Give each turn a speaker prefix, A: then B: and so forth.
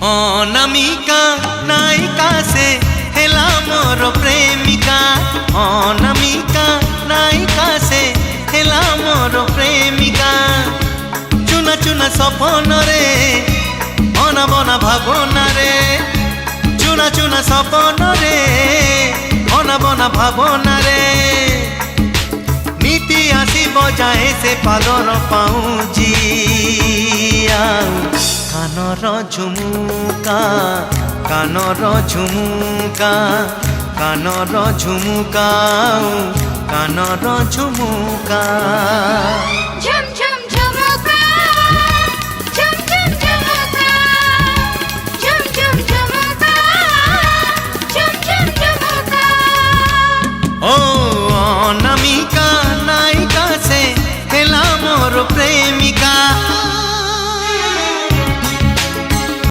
A: अनामिका नायिका से हेला मोर प्रेमिका। अनामिका नायिका से हेला मोर प्रेमिका। चुना चुना सपन रे अना बना भावना रे। चुना चुना सपन रे अना बना भावना रे। नीति आसी बजाए से पादर पाऊँजी कानर झुमुका कानर झुमुका कानर झुमुका कानर झुमुका।